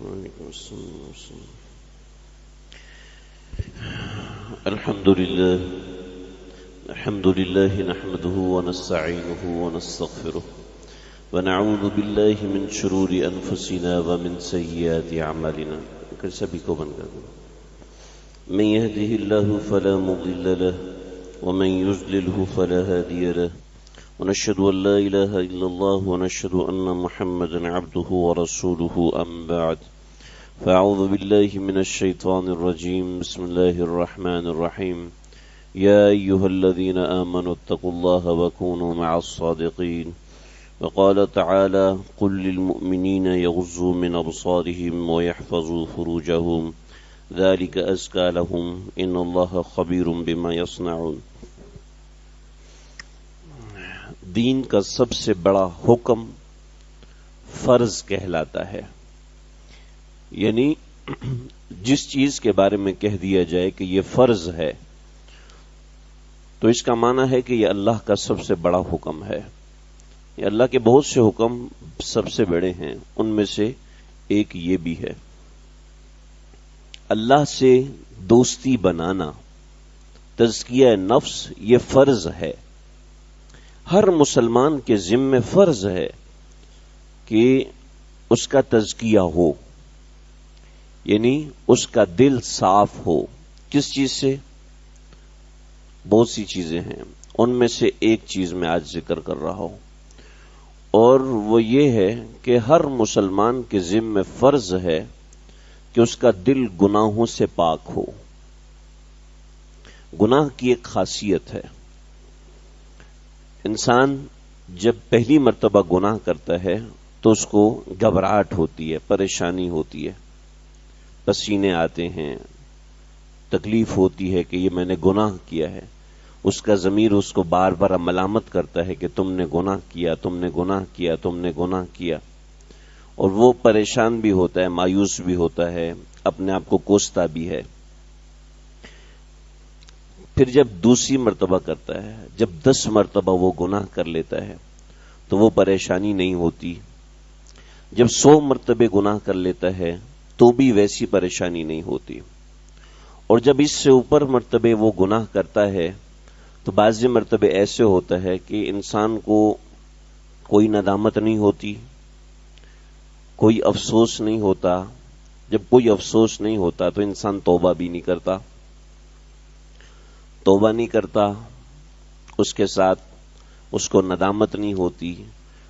وعلیکم السلام. الحمد لله نحمده ونستعينه ونستغفره ونعوذ بالله من شرور أنفسنا ومن سيئات أعمالنا. من يهده الله فلا مضل له ومن يضلله فلا هادي له ونشهد أن لا إله إلا الله ونشهد أن محمدا عبده ورسوله أما بعد فأعوذ بالله من الشيطان الرجيم. بسم الله الرحمن الرحيم. يا أيها الذين آمنوا اتقوا الله وكونوا مع الصادقين. وقال تعالى قل للمؤمنين يغضوا من أبصارهم ويحفظوا فروجهم ذلك أزكى لهم إن الله خبير بما يصنعون. دین کا سب سے بڑا حکم فرض کہلاتا ہے، یعنی جس چیز کے بارے میں کہہ دیا جائے کہ یہ فرض ہے تو اس کا معنی ہے کہ یہ اللہ کا سب سے بڑا حکم ہے. یہ اللہ کے بہت سے حکم سب سے بڑے ہیں، ان میں سے ایک یہ بھی ہے. اللہ سے دوستی بنانا، تزکیہ نفس، یہ فرض ہے. ہر مسلمان کے ذمہ فرض ہے کہ اس کا تزکیہ ہو، یعنی اس کا دل صاف ہو. کس چیز سے؟ بہت سی چیزیں ہیں، ان میں سے ایک چیز میں آج ذکر کر رہا ہوں، اور وہ یہ ہے کہ ہر مسلمان کے ذمہ فرض ہے کہ اس کا دل گناہوں سے پاک ہو. گناہ کی ایک خاصیت ہے، انسان جب پہلی مرتبہ گناہ کرتا ہے تو اس کو گھبراہٹ ہوتی ہے، پریشانی ہوتی ہے، پسینے آتے ہیں، تکلیف ہوتی ہے کہ یہ میں نے گناہ کیا ہے. اس کا ضمیر اس کو بار بار ملامت کرتا ہے کہ تم نے گناہ کیا، تم نے گناہ کیا، تم نے گناہ کیا، اور وہ پریشان بھی ہوتا ہے، مایوس بھی ہوتا ہے، اپنے آپ کو کوستا بھی ہے. پھر جب دوسری مرتبہ کرتا ہے، جب 10 مرتبہ وہ گناہ کر لیتا ہے تو وہ پریشانی نہیں ہوتی. جب 100 مرتبہ گناہ کر لیتا ہے تو بھی ویسی پریشانی نہیں ہوتی. اور جب اس سے اوپر مرتبہ وہ گناہ کرتا ہے تو بعض مرتبہ ایسے ہوتا ہے کہ انسان کو کوئی ندامت نہیں ہوتی، کوئی افسوس نہیں ہوتا. جب کوئی افسوس نہیں ہوتا تو انسان توبہ بھی نہیں کرتا، اس کے ساتھ اس کو ندامت نہیں ہوتی،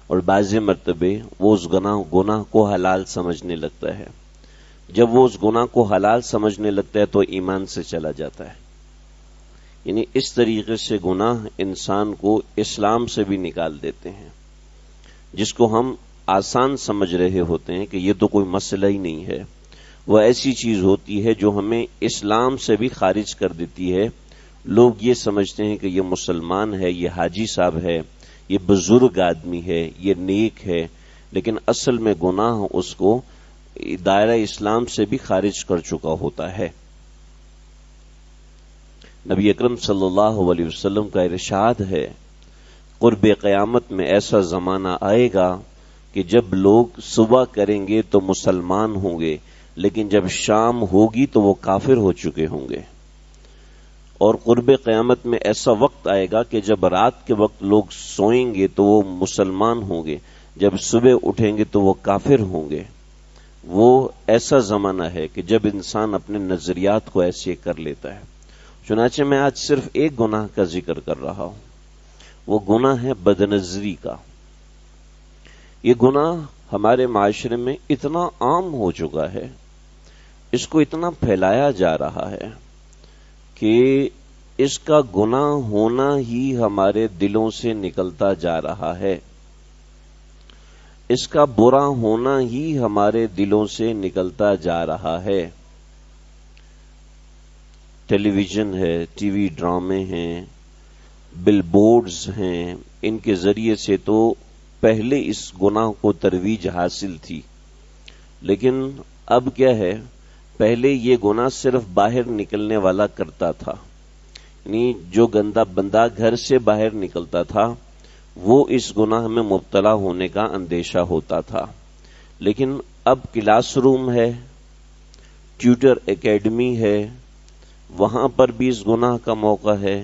اور بعض مرتبہ وہ اس گناہ کو حلال سمجھنے لگتا ہے. جب وہ اس گناہ کو حلال سمجھنے لگتا ہے تو ایمان سے چلا جاتا ہے. یعنی اس طریقے سے گناہ انسان کو اسلام سے بھی نکال دیتے ہیں. جس کو ہم آسان سمجھ رہے ہوتے ہیں کہ یہ تو کوئی مسئلہ ہی نہیں ہے، وہ ایسی چیز ہوتی ہے جو ہمیں اسلام سے بھی خارج کر دیتی ہے. لوگ یہ سمجھتے ہیں کہ یہ مسلمان ہے، یہ حاجی صاحب ہے، یہ بزرگ آدمی ہے، یہ نیک ہے، لیکن اصل میں گناہ اس کو دائرہ اسلام سے بھی خارج کر چکا ہوتا ہے. نبی اکرم صلی اللہ علیہ وسلم کا ارشاد ہے، قرب قیامت میں ایسا زمانہ آئے گا کہ جب لوگ صبح کریں گے تو مسلمان ہوں گے، لیکن جب شام ہوگی تو وہ کافر ہو چکے ہوں گے. اور قرب قیامت میں ایسا وقت آئے گا کہ جب رات کے وقت لوگ سوئیں گے تو وہ مسلمان ہوں گے، جب صبح اٹھیں گے تو وہ کافر ہوں گے. وہ ایسا زمانہ ہے کہ جب انسان اپنے نظریات کو ایسے کر لیتا ہے. چنانچہ میں آج صرف ایک گناہ کا ذکر کر رہا ہوں، وہ گناہ ہے بدنظری کا. یہ گناہ ہمارے معاشرے میں اتنا عام ہو چکا ہے، اس کو اتنا پھیلایا جا رہا ہے کہ اس کا گناہ ہونا ہی ہمارے دلوں سے نکلتا جا رہا ہے، اس کا برا ہونا ہی ہمارے دلوں سے نکلتا جا رہا ہے. ٹیلی ویژن ہے، ٹی وی ڈرامے ہیں، بل بورڈز ہیں، ان کے ذریعے سے تو پہلے اس گناہ کو ترویج حاصل تھی، لیکن اب کیا ہے، پہلے یہ گناہ صرف باہر نکلنے والا کرتا تھا. یعنی جو گندا بندہ گھر سے باہر نکلتا تھا وہ اس گناہ میں مبتلا ہونے کا اندیشہ ہوتا تھا. لیکن اب کلاس روم ہے، ٹیوٹر اکیڈمی ہے، وہاں پر بھی اس گناہ کا موقع ہے،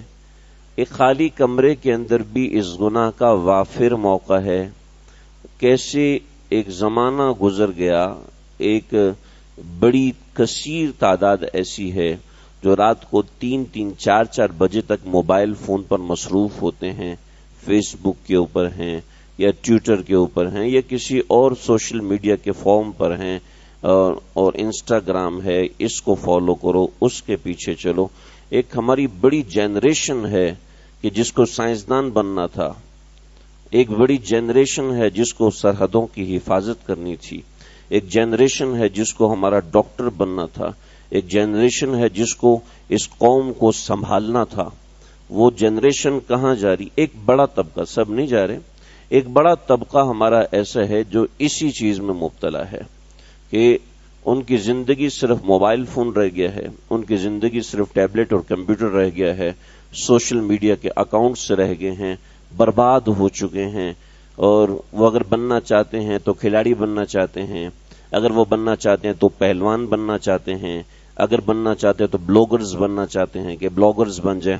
ایک خالی کمرے کے اندر بھی اس گناہ کا وافر موقع ہے۔ کیسے ایک زمانہ گزر گیا، ایک بڑی کثیر تعداد ایسی ہے جو رات کو 3-3 4-4 بجے تک موبائل فون پر مصروف ہوتے ہیں، فیس بک کے اوپر ہیں یا ٹویٹر کے اوپر ہیں یا کسی اور سوشل میڈیا کے فارم پر ہیں، اور انسٹاگرام ہے، اس کو فالو کرو، اس کے پیچھے چلو۔ ایک ہماری بڑی جنریشن ہے کہ جس کو سائنسدان بننا تھا، ایک بڑی جنریشن ہے جس کو سرحدوں کی حفاظت کرنی تھی، ایک جنریشن ہے جس کو ہمارا ڈاکٹر بننا تھا، ایک جنریشن ہے جس کو اس قوم کو سنبھالنا تھا۔ وہ جنریشن کہاں جا رہی؟ ایک بڑا طبقہ، سب نہیں جا رہے، ایک بڑا طبقہ ہمارا ایسا ہے جو اسی چیز میں مبتلا ہے کہ ان کی زندگی صرف موبائل فون رہ گیا ہے، ان کی زندگی صرف ٹیبلٹ اور کمپیوٹر رہ گیا ہے، سوشل میڈیا کے اکاؤنٹس رہ گئے ہیں، برباد ہو چکے ہیں، اور وہ اگر بننا چاہتے ہیں تو کھلاڑی بننا چاہتے ہیں، اگر وہ بننا چاہتے ہیں تو پہلوان بننا چاہتے ہیں، اگر بننا چاہتے ہیں تو بلاگرز بننا چاہتے ہیں کہ بلاگرز بن جائیں،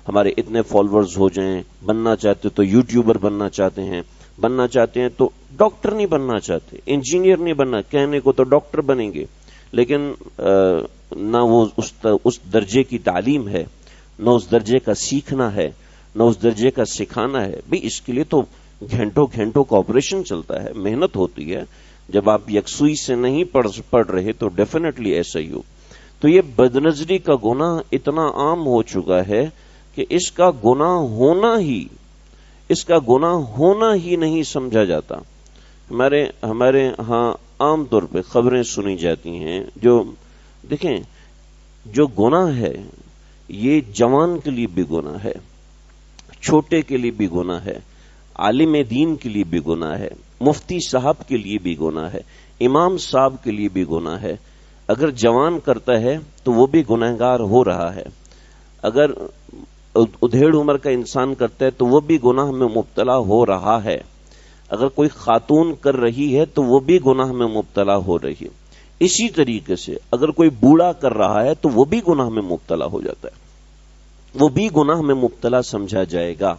ہمارے اتنے فالوورز ہو جائیں، بننا چاہتے تو یوٹیوبر بننا چاہتے ہیں، بننا چاہتے ہیں تو ڈاکٹر نہیں بننا چاہتے، انجینئر نہیں بننا، کہنے کو تو ڈاکٹر بنیں گے لیکن نہ وہ اس درجے کی تعلیم ہے، نہ اس درجے کا سیکھنا ہے، نہ اس درجے کا سکھانا ہے۔ بھئی اس کے لیے تو گھنٹوں گھنٹوں کا آپریشن چلتا ہے، محنت ہوتی ہے۔ جب آپ یکسوئی سے نہیں پڑھ رہے تو ڈیفینیٹلی ایسا ہی ہو۔ تو یہ بدنظری کا گناہ اتنا عام ہو چکا ہے کہ اس کا گناہ ہونا ہی نہیں سمجھا جاتا۔ ہمارے ہاں عام طور پہ خبریں سنی جاتی ہیں، جو دیکھیں جو گناہ ہے یہ جوان کے لیے بھی گناہ ہے، چھوٹے کے لیے بھی گناہ ہے، عالم دین کے لیے بھی گناہ ہے، مفتی صاحب کے لیے بھی گناہ ہے، امام صاحب کے لیے بھی گناہ ہے۔ اگر جوان کرتا ہے تو وہ بھی گنہگار ہو رہا ہے، اگر ادھیڑ عمر کا انسان کرتا ہے تو وہ بھی گناہ میں مبتلا ہو رہا ہے، اگر کوئی خاتون کر رہی ہے تو وہ بھی گناہ میں مبتلا ہو رہی ہے۔ اسی طریقے سے اگر کوئی بوڑھا کر رہا ہے تو وہ بھی گناہ میں مبتلا ہو جاتا ہے، وہ بھی گناہ میں مبتلا سمجھا جائے گا۔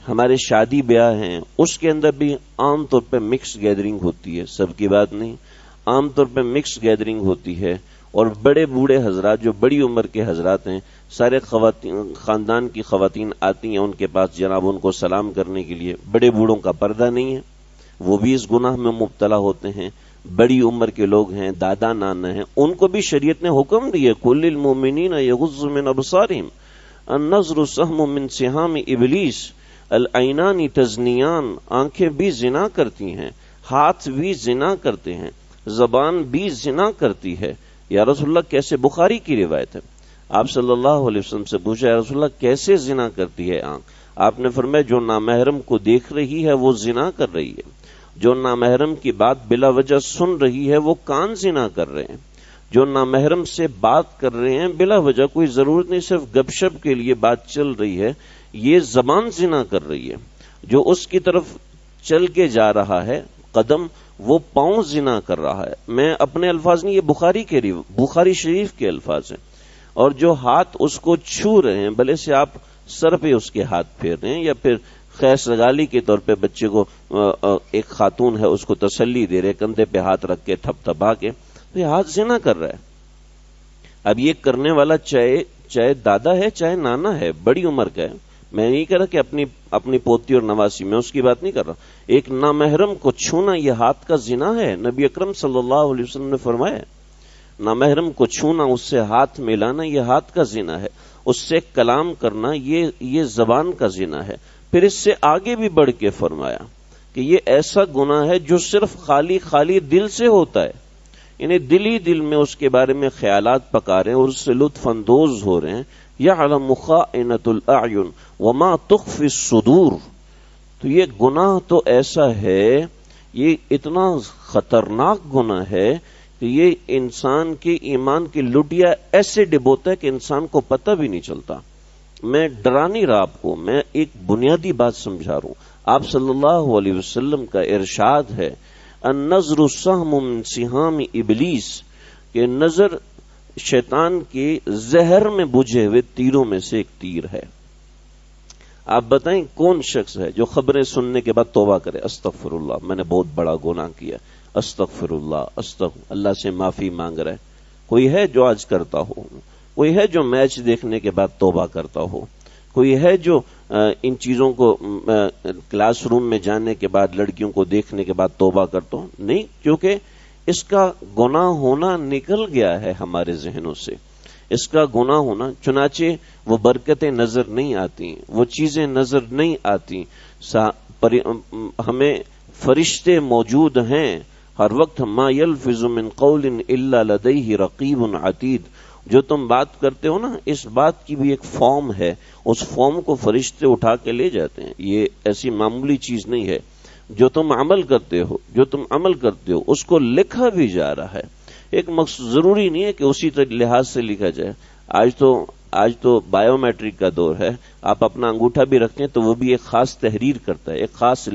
ہمارے شادی بیاہ ہیں، اس کے اندر بھی عام طور پہ مکس گیدرنگ ہوتی ہے، سب کی بات نہیں، عام طور پہ مکس گیدرنگ ہوتی ہے، اور بڑے بوڑھے حضرات جو بڑی عمر کے حضرات ہیں، سارے خاندان کی خواتین آتی ہیں ان کے پاس جناب ان کو سلام کرنے کے لیے، بڑے بوڑھوں کا پردہ نہیں ہے، وہ بھی اس گناہ میں مبتلا ہوتے ہیں۔ بڑی عمر کے لوگ ہیں، دادا نانا ہیں، ان کو بھی شریعت نے حکم دیا کل المؤمنین یغضوا من ابصارہم النظر سہم من سہام ابلیس العینان تزنیان، آنکھیں بھی زنا کرتی ہیں، ہاتھ بھی زنا کرتے ہیں، زبان بھی زنا کرتی ہے۔ یا رسول اللہ کیسے؟ بخاری کی روایت ہے، آپ صلی اللہ علیہ وسلم سے پوچھا یا رسول اللہ کیسے زنا کرتی ہے آنکھ؟ آپ نے فرمایا جو نامحرم کو دیکھ رہی ہے وہ زنا کر رہی ہے، جو نامحرم کی بات بلا وجہ سن رہی ہے وہ کان زنا کر رہے ہیں، جو نامحرم سے بات کر رہے ہیں بلا وجہ، کوئی ضرورت نہیں صرف گپ شپ کے لیے بات چل رہی ہے، یہ زبان زنا کر رہی ہے، جو اس کی طرف چل کے جا رہا ہے قدم، وہ پاؤں زنا کر رہا ہے۔ میں اپنے الفاظ نہیں، یہ بخاری شریف کے الفاظ ہیں۔ اور جو ہاتھ اس کو چھو رہے ہیں، بھلے سے آپ سر پہ اس کے ہاتھ پھیر رہے ہیں یا پھر خیس رگالی کے طور پہ بچے کو ایک خاتون ہے اس کو تسلی دے رہے کندھے پہ ہاتھ رکھ کے تھپ تھپا کے، تو یہ ہاتھ زنا کر رہا ہے۔ اب یہ کرنے والا چاہے دادا ہے چاہے نانا ہے، بڑی عمر کا ہے، میں نہیں کہہ رہا کہ اپنی پوتی اور نواسی، میں اس کی بات نہیں کر رہا، ایک نامحرم کو چھونا یہ ہاتھ کا زنا ہے۔ نبی اکرم صلی اللہ علیہ وسلم نے فرمایا نامحرم کو چھونا، اس سے ہاتھ ملانا یہ ہاتھ کا زنا ہے، اس سے کلام کرنا یہ زبان کا زنا ہے۔ پھر اس سے آگے بھی بڑھ کے فرمایا کہ یہ ایسا گناہ ہے جو صرف خالی دل سے ہوتا ہے، یعنی دل ہی دل میں اس کے بارے میں خیالات پکا رہے ہیں اور اس سے لطف اندوز ہو رہے ہیں۔ یعلم خائنۃ الاعین وما تخفی الصدور، تو یہ گناہ تو ایسا ہے، یہ اتنا خطرناک گناہ ہے کہ یہ انسان کے ایمان کی لٹیا ایسے ڈبوتا ہے کہ انسان کو پتہ بھی نہیں چلتا۔ میں ڈرا نہیں رہا آپ کو، میں ایک بنیادی بات سمجھا رہا ہوں۔ آپ صلی اللہ علیہ وسلم کا ارشاد ہے النظر سہم من سہام ابلیس، کہ نظر شیطان کے زہر میں بجھے ہوئے تیروں میں سے ایک تیر ہے۔ آپ بتائیں کون شخص ہے جو خبریں سننے کے بعد توبہ کرے، استغفر اللہ میں نے بہت بڑا گناہ کیا، استغفر اللہ، اللہ سے معافی مانگ رہا ہے؟ کوئی ہے جو آج کرتا ہو؟ کوئی ہے جو میچ دیکھنے کے بعد توبہ کرتا ہو؟ کوئی ہے جو ان چیزوں کو کلاس روم میں جانے کے بعد لڑکیوں کو دیکھنے کے بعد توبہ کرتا ہو؟ نہیں، کیونکہ اس کا گناہ ہونا نکل گیا ہے ہمارے ذہنوں سے، اس کا گناہ ہونا، چنانچہ وہ برکتیں نظر نہیں آتی، وہ چیزیں نظر نہیں آتی، ہمیں فرشتے موجود ہیں ہر وقت، ما یلفظ من قول الا لدیہ رقیب عتید، جو تم بات کرتے ہو نا، اس بات کی بھی ایک فارم ہے، اس فارم کو فرشتے اٹھا کے لے جاتے ہیں، یہ ایسی معمولی چیز نہیں ہے، جو تم عمل کرتے ہو اس کو لکھا بھی جا رہا ہے۔ ایک مقصد ضروری نہیں ہے کہ اسی لحاظ سے لکھا جائے، آج تو بایو میٹرک کا دور ہے، آپ اپنا انگوٹھا بھی رکھتے ہیں تو وہ بھی ایک خاص تحریر کرتا ہے، ایک خاص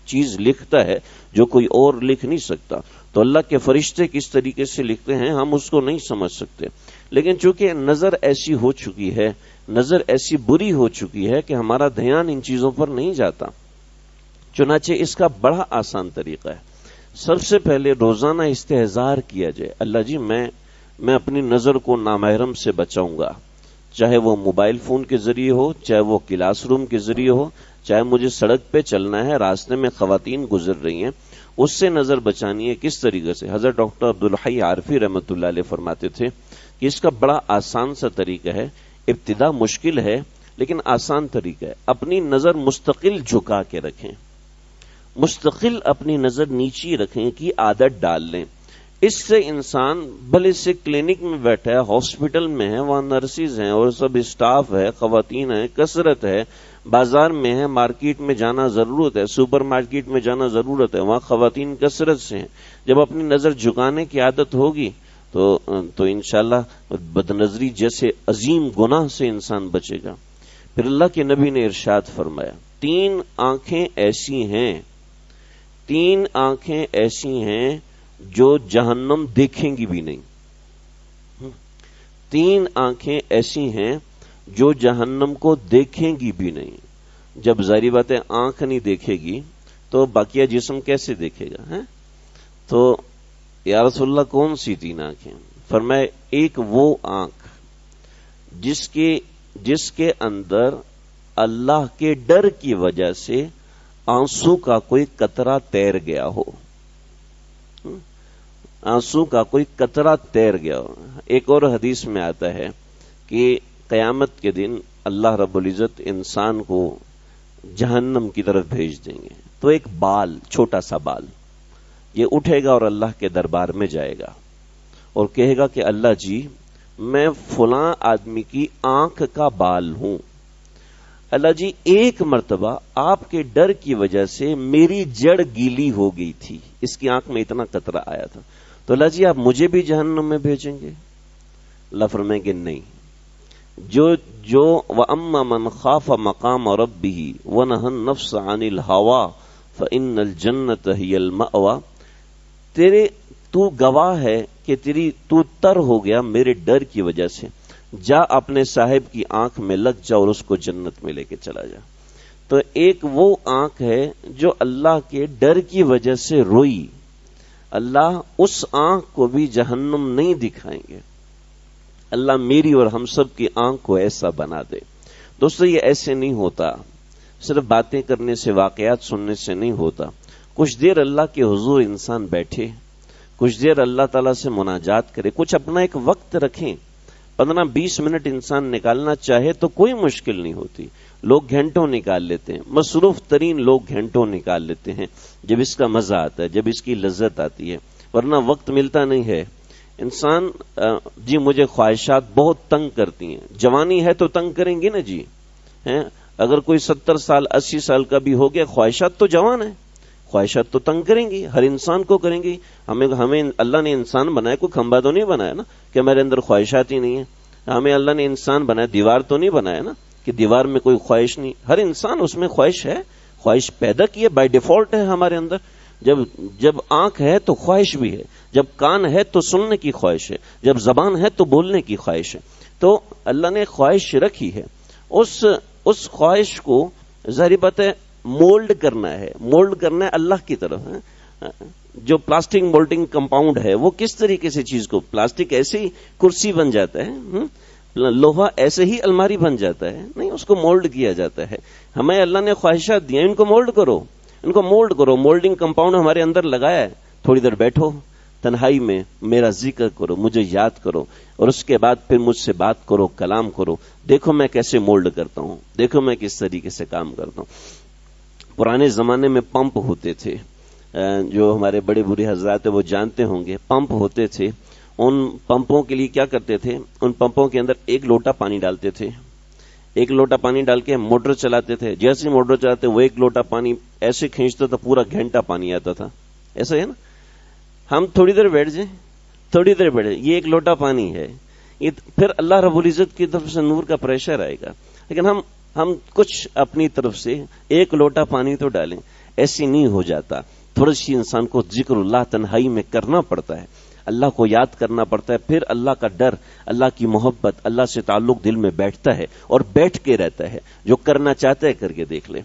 چیز لکھتا ہے جو کوئی اور لکھ نہیں سکتا۔ تو اللہ کے فرشتے کس طریقے سے لکھتے ہیں ہم اس کو نہیں سمجھ سکتے، لیکن چونکہ نظر ایسی ہو چکی ہے، نظر ایسی بری ہو چکی ہے کہ ہمارا دھیان ان چیزوں پر نہیں جاتا، چنانچہ اس کا بڑا آسان طریقہ ہے، سب سے پہلے روزانہ استحضار کیا جائے، اللہ جی میں اپنی نظر کو نامحرم سے بچاؤں گا، چاہے وہ موبائل فون کے ذریعے ہو، چاہے وہ کلاس روم کے ذریعے ہو، چاہے مجھے سڑک پہ چلنا ہے، راستے میں خواتین گزر رہی ہیں، اس سے نظر بچانی ہے۔ کس طریقے سے؟ حضرت ڈاکٹر عبدالحی عارفی رحمۃ اللہ علیہ فرماتے تھے کہ اس کا بڑا آسان سا طریقہ ہے، ابتدا مشکل ہے لیکن آسان طریقہ ہے، اپنی نظر مستقل جھکا کے رکھیں، مستقل اپنی نظر نیچی رکھیں کی عادت ڈال لیں، اس سے انسان بھلے سے کلینک میں بیٹھا ہے، ہاسپٹل میں ہے، وہاں نرسز ہیں اور سب اسٹاف ہے، خواتین ہیں، کثرت ہے، بازار میں ہے، مارکیٹ میں جانا ضرورت ہے، سپر مارکیٹ میں جانا ضرورت ہے، وہاں خواتین کثرت سے ہیں، جب اپنی نظر جھکانے کی عادت ہوگی تو انشاءاللہ بدنظری جیسے عظیم گناہ سے انسان بچے گا۔ پھر اللہ کے نبی نے ارشاد فرمایا، تین آنکھیں ایسی ہیں جو جہنم دیکھیں گی بھی نہیں، تین آنکھیں ایسی ہیں جو جہنم کو دیکھیں گی بھی نہیں۔ جب ظاہری بات ہے آنکھ نہیں دیکھے گی تو باقیہ جسم کیسے دیکھے گا؟ تو یا رسول اللہ کون سی تین آنکھیں؟ فرمائے ایک وہ آنکھ جس کے اندر اللہ کے ڈر کی وجہ سے آنسو کا کوئی قطرہ تیر گیا ہو، آنسو کا کوئی قطرہ تیر گیا ہو۔ ایک اور حدیث میں آتا ہے کہ قیامت کے دن اللہ رب العزت انسان کو جہنم کی طرف بھیج دیں گے، تو ایک بال، چھوٹا سا بال یہ اٹھے گا اور اللہ کے دربار میں جائے گا اور کہے گا کہ اللہ جی میں فلاں آدمی کی آنکھ کا بال ہوں، اللہ جی ایک مرتبہ آپ کے ڈر کی وجہ سے میری جڑ گیلی ہو گئی تھی، اس کی آنکھ میں اتنا قطرہ آیا تھا، تو اللہ جی آپ مجھے بھی جہنم میں بھیجیں گے؟ اللہ فرمائیں گے نہیں، جو وَأَمَّا مَنْ خَافَ مَقَامَ رَبِّهِ وَنَهَى النَّفْسَ عَنِ الْهَوَىٰ فَإِنَّ الْجَنَّةَ هِيَ الْمَأْوَىٰ، تو گواہ ہے کہ تو تر ہو گیا میرے ڈر کی وجہ سے، جا اپنے صاحب کی آنکھ میں لگ جا اور اس کو جنت میں لے کے چلا جا۔ تو ایک وہ آنکھ ہے جو اللہ کے ڈر کی وجہ سے روئی، اللہ اس آنکھ کو بھی جہنم نہیں دکھائیں گے، اللہ میری اور ہم سب کی آنکھ کو ایسا بنا دے۔ دوستو یہ ایسے نہیں ہوتا، صرف باتیں کرنے سے، واقعات سننے سے نہیں ہوتا، کچھ دیر اللہ کے حضور انسان بیٹھے، کچھ دیر اللہ تعالیٰ سے مناجات کرے، کچھ اپنا ایک وقت رکھیں، 15-20 منٹ انسان نکالنا چاہے تو کوئی مشکل نہیں ہوتی، لوگ گھنٹوں نکال لیتے ہیں، مصروف ترین لوگ گھنٹوں نکال لیتے ہیں جب اس کا مزہ آتا ہے، جب اس کی لذت آتی ہے، ورنہ وقت ملتا نہیں ہے۔ انسان جی مجھے خواہشات بہت تنگ کرتی ہیں، جوانی ہے تو تنگ کریں گی نا جی، اگر کوئی 70 سال 80 سال کا بھی ہو گیا، خواہشات تو جوان ہے، خواہشات تو تنگ کریں گی، ہر انسان کو کریں گی۔ ہمیں اللہ نے انسان بنایا، کوئی کھمبا تو نہیں بنایا نا کہ میرے اندر خواہشات ہی نہیں ہیں، ہمیں اللہ نے انسان بنایا، دیوار تو نہیں بنایا نا کہ دیوار میں کوئی خواہش نہیں، ہر انسان اس میں خواہش ہے، خواہش پیدا کی ہے، بائی ڈیفالٹ ہے ہمارے اندر۔ جب آنکھ ہے تو خواہش بھی ہے، جب کان ہے تو سننے کی خواہش ہے، جب زبان ہے تو بولنے کی خواہش ہے. تو اللہ نے خواہش رکھی ہے، اس خواہش کو ظاہر بات ہے مولڈ کرنا ہے اللہ کی طرف. جو پلاسٹک مولڈنگ کمپاؤنڈ ہے وہ کس طریقے سے چیز کو، پلاسٹک ایسے ہی کرسی بن جاتا ہے، لوہا ایسے ہی الماری بن جاتا ہے؟ نہیں، اس کو مولڈ کیا جاتا ہے. ہمیں اللہ نے خواہشات دی ہیں، ان کو مولڈ کرو. مولڈنگ کمپاؤنڈ ہمارے اندر لگایا ہے. تھوڑی دیر بیٹھو تنہائی میں، میرا ذکر کرو، مجھے یاد کرو، اور اس کے بعد پھر مجھ سے بات کرو، کلام کرو. دیکھو میں کیسے مولڈ کرتا ہوں، دیکھو میں کس طریقے سے کام کرتا ہوں. پرانے زمانے میں پمپ ہوتے تھے، جو ہمارے بڑے بوڑھے حضرات وہ جانتے ہوں گے. پمپ ہوتے تھے، ان پمپوں کے لیے کیا کرتے تھے، ان پمپوں کے اندر 1 لوٹا پانی ڈالتے تھے. 1 لوٹا پانی ڈال کے موٹر چلاتے تھے. جیسے موٹر چلاتے وہ 1 لوٹا پانی ایسے کھینچتا تو پورا گھنٹہ پانی آتا تھا. ایسا ہے نا؟ ہم تھوڑی دیر بیٹھ جائیں، یہ 1 لوٹا پانی ہے. یہ پھر اللہ رب العزت کی طرف سے نور کا پریشر آئے گا. لیکن ہم کچھ اپنی طرف سے 1 لوٹا پانی تو ڈالیں. ایسی نہیں ہو جاتا. تھوڑی سی انسان کو ذکر اللہ تنہائی میں کرنا پڑتا ہے، اللہ کو یاد کرنا پڑتا ہے. پھر اللہ کا ڈر، اللہ کی محبت، اللہ سے تعلق دل میں بیٹھتا ہے اور بیٹھ کے رہتا ہے. جو کرنا چاہتا ہے کر کے دیکھ لے.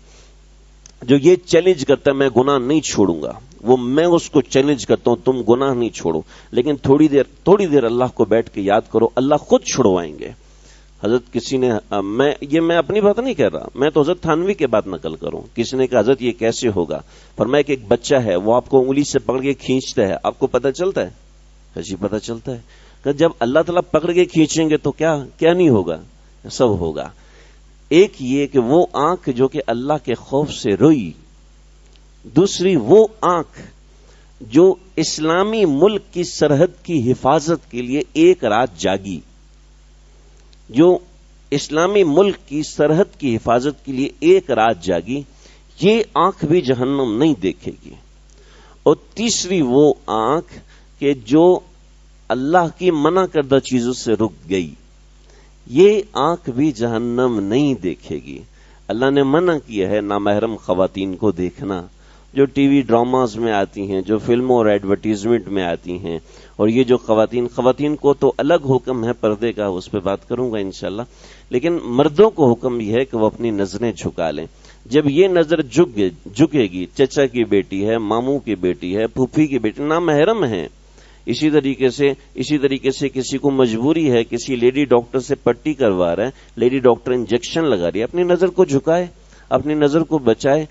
جو یہ چیلنج کرتا ہے میں گناہ نہیں چھوڑوں گا، وہ میں اس کو چیلنج کرتا ہوں تم گناہ نہیں چھوڑو، لیکن تھوڑی دیر اللہ کو بیٹھ کے یاد کرو، اللہ خود چھڑوائیں گے. حضرت کسی نے، میں اپنی بات نہیں کہہ رہا، میں تو حضرت تھانوی کے بات نقل کروں. کسی نے کہا حضرت یہ کیسے ہوگا؟ فرمایا کہ ایک بچہ ہے، وہ آپ کو انگلی سے پکڑ کے کھینچتا ہے، آپ کو پتہ چلتا ہے؟ جی پتہ چلتا ہے. کہ جب اللہ تعالیٰ پکڑ کے کھینچیں گے تو کیا نہیں ہوگا؟ سب ہوگا. ایک یہ کہ وہ آنکھ جو کہ اللہ کے خوف سے روئی، دوسری وہ آنکھ جو اسلامی ملک کی سرحد کی حفاظت کے لیے ایک رات جاگی، جو اسلامی ملک کی سرحد کی حفاظت کے لیے ایک رات جاگی، یہ آنکھ بھی جہنم نہیں دیکھے گی. اور تیسری وہ آنکھ کہ جو اللہ کی منع کردہ چیزوں سے رک گئی، یہ آنکھ بھی جہنم نہیں دیکھے گی. اللہ نے منع کیا ہے نامحرم خواتین کو دیکھنا، جو ٹی وی ڈراماز میں آتی ہیں، جو فلموں اور ایڈورٹیزمنٹ میں آتی ہیں. اور یہ جو خواتین کو تو الگ حکم ہے پردے کا، اس پہ بات کروں گا انشاءاللہ. لیکن مردوں کو حکم یہ ہے کہ وہ اپنی نظریں جھکا لیں. جب یہ نظر جھکے گی، چچا کی بیٹی ہے، ماموں کی بیٹی ہے، پھوپھی کی بیٹی، نامحرم ہے. اسی طریقے سے کسی کو مجبوری ہے، کسی لیڈی ڈاکٹر سے پٹی کروا رہا ہے، لیڈی ڈاکٹر انجیکشن لگا رہی ہے، اپنی نظر کو جھکائے، اپنی نظر کو بچائے.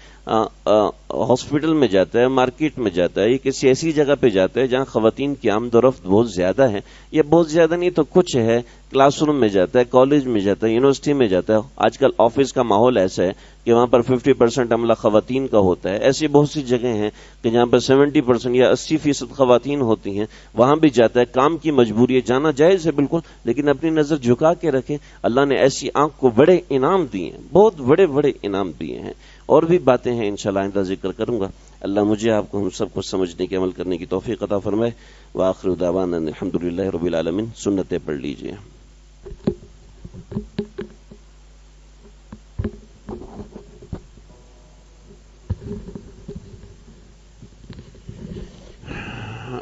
ہاسپٹل میں جاتا ہے، مارکیٹ میں جاتا ہے، یہ کسی ایسی جگہ پہ جاتا ہے جہاں خواتین کی آمد و رفت بہت زیادہ ہے، یا بہت زیادہ نہیں تو کچھ ہے، کلاس روم میں جاتا ہے، کالج میں جاتا ہے، یونیورسٹی میں جاتا ہے. آج کل آفس کا ماحول ایسا ہے کہ وہاں پر 50% عملہ خواتین کا ہوتا ہے. ایسی بہت سی جگہیں ہیں کہ جہاں پر 70% یا 80% خواتین ہوتی ہیں، وہاں بھی جاتا ہے. کام کی مجبوری ہے، جانا جائز ہے بالکل، لیکن اپنی نظر جھکا کے رکھیں. اللہ نے ایسی آنکھ کو بڑے انعام دیے ہیں، بہت بڑے بڑے انعام دیے ہیں. اور بھی باتیں ہیں انشاءاللہ آئندہ ذکر کروں گا. اللہ مجھے آپ کو ہم سب کو سمجھنے کے عمل کرنے کی توفیق عطا فرمائے. وآخر دعوانا الحمدللہ رب العالمین. سنتیں پڑھ لیجئے.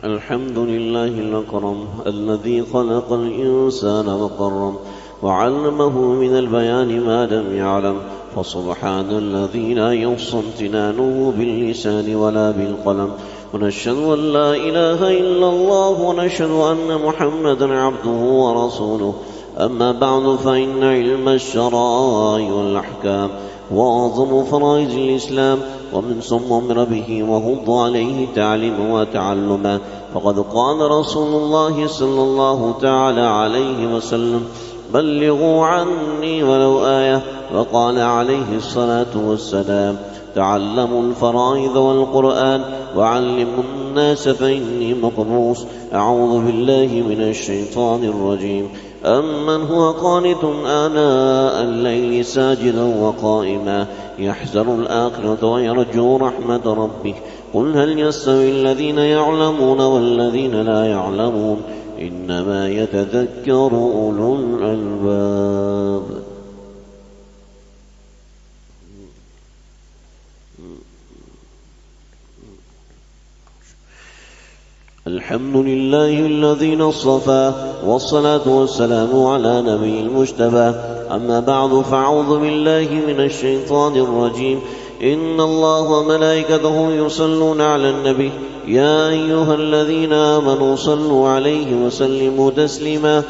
الحمد لله الأكرم الذي خلق الإنسان وكرم وعلمه من البيان ما لم يعلم فسبحان الذي لا يحصى امتنانه باللسان ولا بالقلم ونشهد أن لا إله إلا الله ونشهد أن محمدا عبده ورسوله. أما بعد فإن علم الشرائع والأحكام وأعظم فرائض الإسلام ومن ثم أمر به وغض عليه تعليما وتعلما. فقد قال رسول الله صلى الله تعالى عليه وسلم بلغوا عني ولو آية. وقال عليه الصلاة والسلام تعلموا الفرائض والقرآن وعلموا الناس فإني مقبوس. أعوذ بالله من الشيطان الرجيم. أمن هو قانت آناء الليل ساجدا وقائما يحذر الآخرة ويرجو رحمة ربه. قل هل يستوي الذين يعلمون والذين لا يعلمون إنما يتذكر أولو الألباب. الحمد لله الذي نصفى والصلاة والسلام على نبي المجتبى. أما بعد فأعوذ بالله من الشيطان الرجيم. إن الله وملائكته يصلون على النبي يا أيها الذين آمنوا صلوا عليه وسلموا تسليما.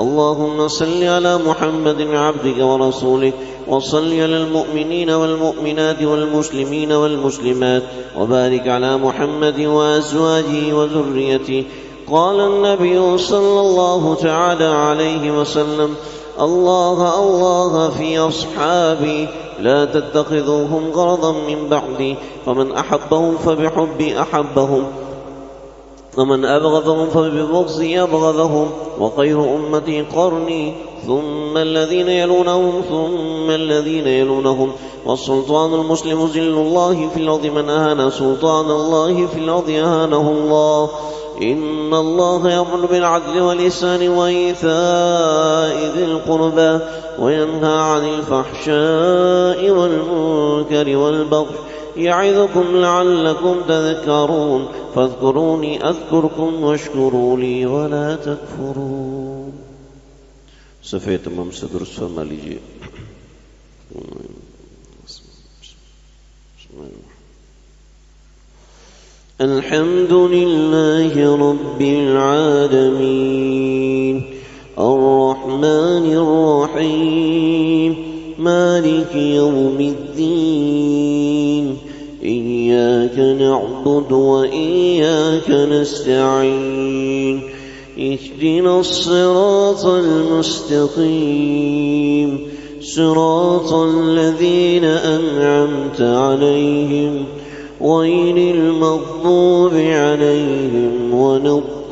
اللهم صل على محمد عبدك ورسولك وصل على المؤمنين والمؤمنات والمسلمين والمسلمات وبارك على محمد وأزواجه وذريته. قال النبي صلى الله تعالى عليه وسلم الله الله في أصحابي لا تتخذوهم غرضا من بعدي فمن أحبهم فبحبي أحبهم ومن أبغضهم فببغضي أبغضهم وخير أمتي قرني ثم الذين يلونهم ثم الذين يلونهم والسلطان المسلم ذل الله في الأرض من أهان سلطان الله في الأرض أهانه الله. إن الله يأمر بالعدل والإحسان وإيتاء ذي القربى وينهى عن الفحشاء والمنكر والبغي يعظكم لعلكم تذكرون. فاذكروني أذكركم واشكروا لي ولا تكفرون. صفحہ تمام سے درست فرما لیجیے. الحمد لله رب العالمين الرحمن الرحيم مالك يوم الدين إياك نعبد وإياك نستعين اهدنا الصراط المستقيم صراط الذين أنعمت عليهم غير المغضوب عليهم ولا الضالين.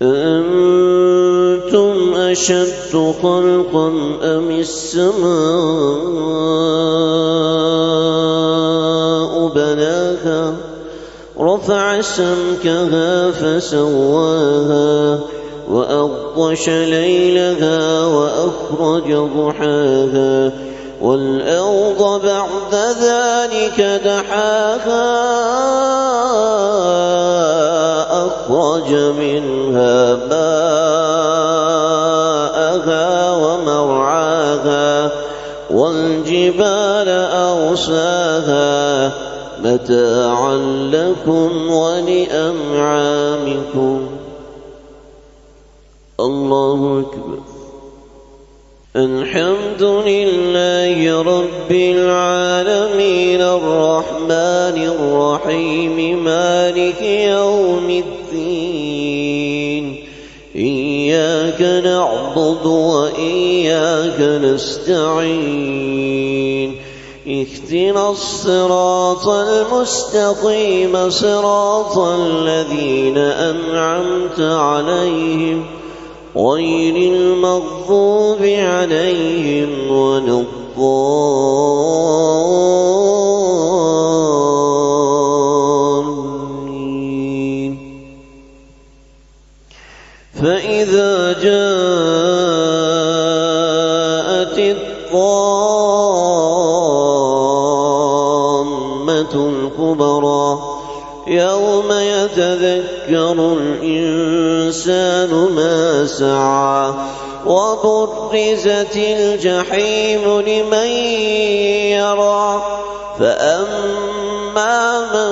أنتم أشد خلقا أم السماء بناها رفع سمكها فسواها وأغطش ليلها وأخرج ضحاها والأرض بعد ذلك دحاها أخرج منها ماءها ومرعاها والجبال أرساها متاعا لكم ولأنعامكم. الله أكبر. الحمد لله رب العالمين الرحمن الرحيم مالك يوم الدين إياك نعبد وإياك نستعين اهدنا الصراط المستقيم صراط الذين أنعمت عليهم غير المغضوب عليهم ولا الضالين. فإذا جاءت الطامة الكبرى يوم يتذكر الإنسان ما سعى وبرزت الجحيم لمن يرى فأما من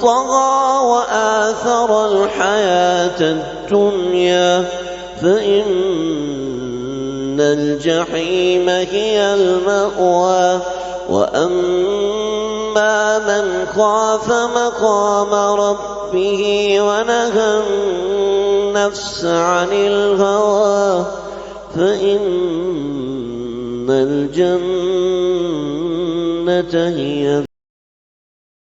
طغى وآثر الحياة الدنيا فإن الجحيم هي المأوى وأما من خاف مقام ربه ونهى النفس عن الهوى فإن الجنة هي